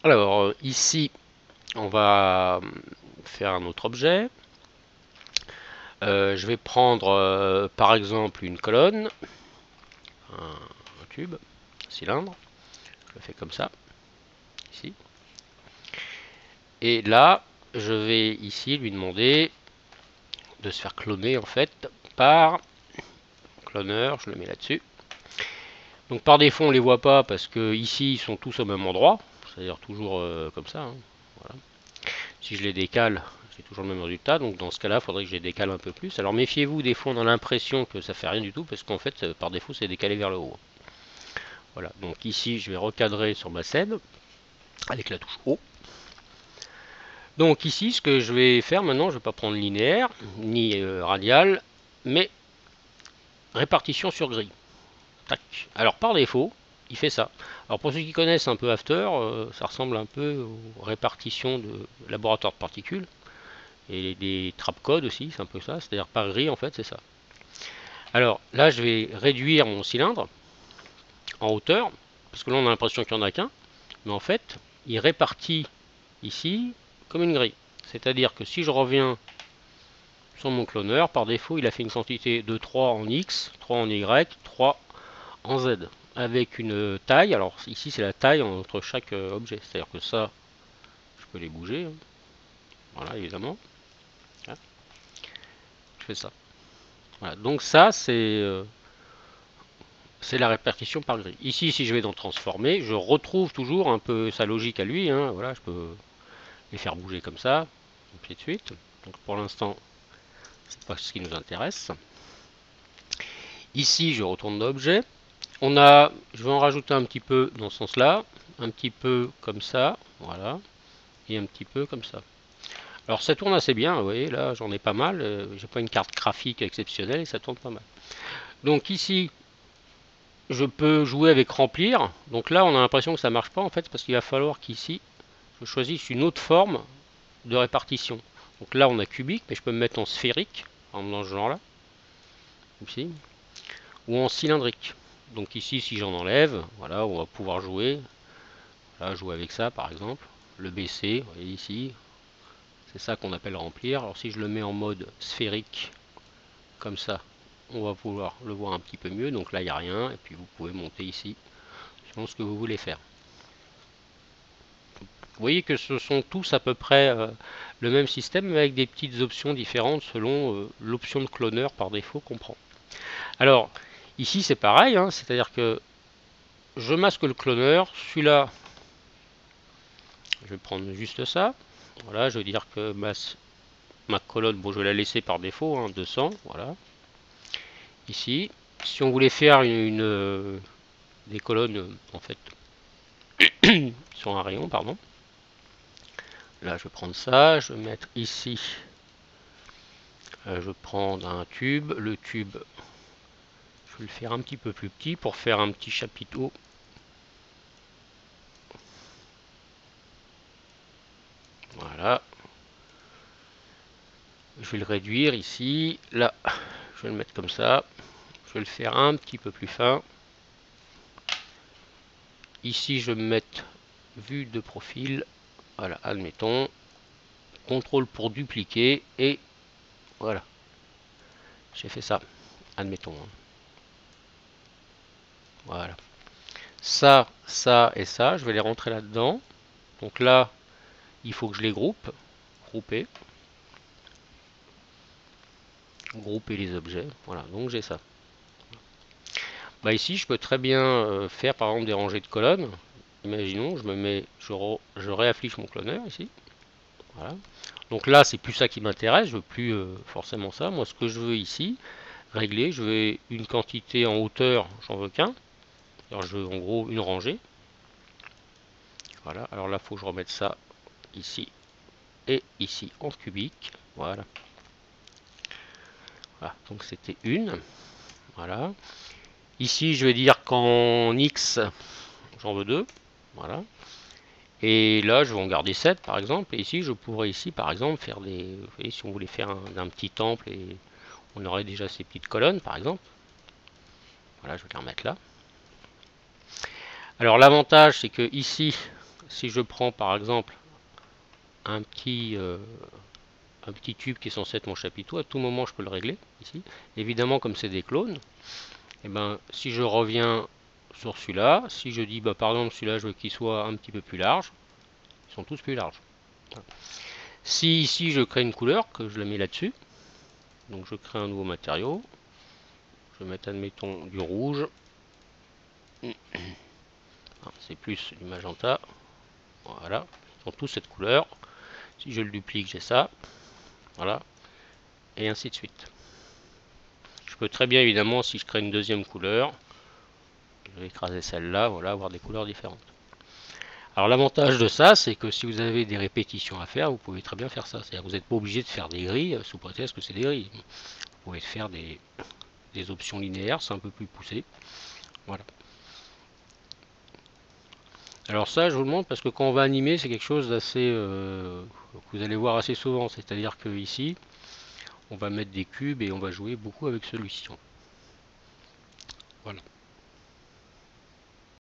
Alors ici, on va faire un autre objet. Je vais prendre par exemple une colonne, un tube, un cylindre. Je le fais comme ça, ici. Et là, je vais ici lui demander de se faire cloner en fait par cloneur. Je le mets là-dessus. Donc par défaut, on les voit pas parce que ici, ils sont tous au même endroit. C'est-à-dire toujours comme ça, hein. Voilà. Si je les décale, j'ai toujours le même résultat. Donc dans ce cas-là, il faudrait que je les décale un peu plus. Alors méfiez-vous, des fois on a l'impression que ça fait rien du tout parce qu'en fait, par défaut, c'est décalé vers le haut. Voilà. Donc ici, je vais recadrer sur ma scène avec la touche haut. Donc ici, ce que je vais faire maintenant, je ne vais pas prendre linéaire ni radial, mais répartition sur grille. Tac. Alors par défaut, il fait ça. Alors pour ceux qui connaissent un peu After, ça ressemble un peu aux répartitions de laboratoire de particules. Et des trap codes aussi, c'est un peu ça. C'est-à-dire par grille, en fait, c'est ça. Alors là, je vais réduire mon cylindre en hauteur, parce que là, on a l'impression qu'il n'y en a qu'un. Mais en fait, il répartit ici comme une grille. C'est-à-dire que si je reviens sur mon cloneur, par défaut, il a fait une quantité de 3 en X, 3 en Y, 3 en Z. Avec une taille, alors ici c'est la taille entre chaque objet. C'est-à-dire que ça, je peux les bouger. Hein. Voilà, évidemment. Là, je fais ça. Voilà, donc ça, c'est la répartition par grille. Ici, si je vais dans transformer, je retrouve toujours un peu sa logique à lui. Hein. Voilà, je peux les faire bouger comme ça, et puis de suite. Donc pour l'instant, c'est pas ce qui nous intéresse. Ici, je retourne d'objet. Je vais en rajouter un petit peu dans ce sens-là, un petit peu comme ça, voilà, et un petit peu comme ça. Alors ça tourne assez bien, vous voyez, là j'en ai pas mal, j'ai pas une carte graphique exceptionnelle et ça tourne pas mal. Donc ici, je peux jouer avec remplir. Donc là, on a l'impression que ça marche pas en fait, parce qu'il va falloir qu'ici, je choisisse une autre forme de répartition. Donc là, on a cubique, mais je peux me mettre en sphérique, dans ce genre-là, ici, ou en cylindrique. Donc ici, si j'en enlève, voilà, on va pouvoir jouer. Là, jouer avec ça, par exemple. Le baisser, vous voyez ici, c'est ça qu'on appelle remplir. Alors si je le mets en mode sphérique, comme ça, on va pouvoir le voir un petit peu mieux. Donc là, il n'y a rien, et puis vous pouvez monter ici, selon ce que vous voulez faire. Vous voyez que ce sont tous à peu près le même système, mais avec des petites options différentes selon l'option de cloneur par défaut qu'on prend. Alors, ici c'est pareil, hein, c'est-à-dire que je masque le cloneur, celui-là, je vais prendre juste ça. Voilà, je vais dire que ma colonne, bon, je vais la laisser par défaut, hein, 200, voilà. Ici, si on voulait faire des colonnes, en fait, sur un rayon, pardon. Là, je vais prendre ça, je vais mettre ici. Je vais prendre un tube. Le tube, je vais le faire un petit peu plus petit pour faire un petit chapiteau. Voilà. Je vais le réduire ici. Là, je vais le mettre comme ça. Je vais le faire un petit peu plus fin. Ici, je vais me mettre vue de profil. Voilà, admettons. CTRL pour dupliquer. Et voilà. J'ai fait ça. Admettons. Voilà. Ça et ça, je vais les rentrer là-dedans. Donc là, il faut que je les groupe. Grouper. Grouper les objets. Voilà, donc j'ai ça. Bah ici, je peux très bien faire par exemple des rangées de colonnes. Imaginons, je réaffiche mon cloneur ici. Voilà. Donc là, c'est plus ça qui m'intéresse. Je veux plus forcément ça. Moi, ce que je veux ici, régler, je veux une quantité en hauteur, j'en veux qu'un. Alors, je veux en gros une rangée. Voilà. Alors là, il faut que je remette ça ici et ici en cubique. Voilà. Voilà. Donc c'était une. Voilà. Ici, je vais dire qu'en X, j'en veux deux. Voilà. Et là, je vais en garder 7 par exemple. Et ici, je pourrais ici, par exemple, faire des... Vous voyez, si on voulait faire un petit temple, et on aurait déjà ces petites colonnes, par exemple. Voilà, je vais les remettre là. Alors l'avantage, c'est que ici, si je prends par exemple un petit tube qui est censé être mon chapiteau, à tout moment je peux le régler ici. Évidemment, comme c'est des clones, et ben si je reviens sur celui-là, si je dis par exemple celui-là je veux qu'il soit un petit peu plus large, ils sont tous plus larges. Si ici je crée une couleur, que je la mets là-dessus, donc je crée un nouveau matériau, je vais mettre admettons du rouge, c'est plus du magenta, voilà, ils sont tous cette couleur. Si je le duplique, j'ai ça, voilà, et ainsi de suite. Je peux très bien évidemment, si je crée une deuxième couleur, je vais écraser celle-là, voilà, avoir des couleurs différentes. Alors l'avantage de ça, c'est que si vous avez des répétitions à faire, vous pouvez très bien faire ça. C'est-à-dire que vous n'êtes pas obligé de faire des grilles, sous prétexte que c'est des grilles. Vous pouvez faire des options linéaires, c'est un peu plus poussé. Voilà. Alors ça, je vous le montre parce que quand on va animer, c'est quelque chose d'assez que vous allez voir assez souvent. C'est-à-dire que ici, on va mettre des cubes et on va jouer beaucoup avec celui-ci. Voilà.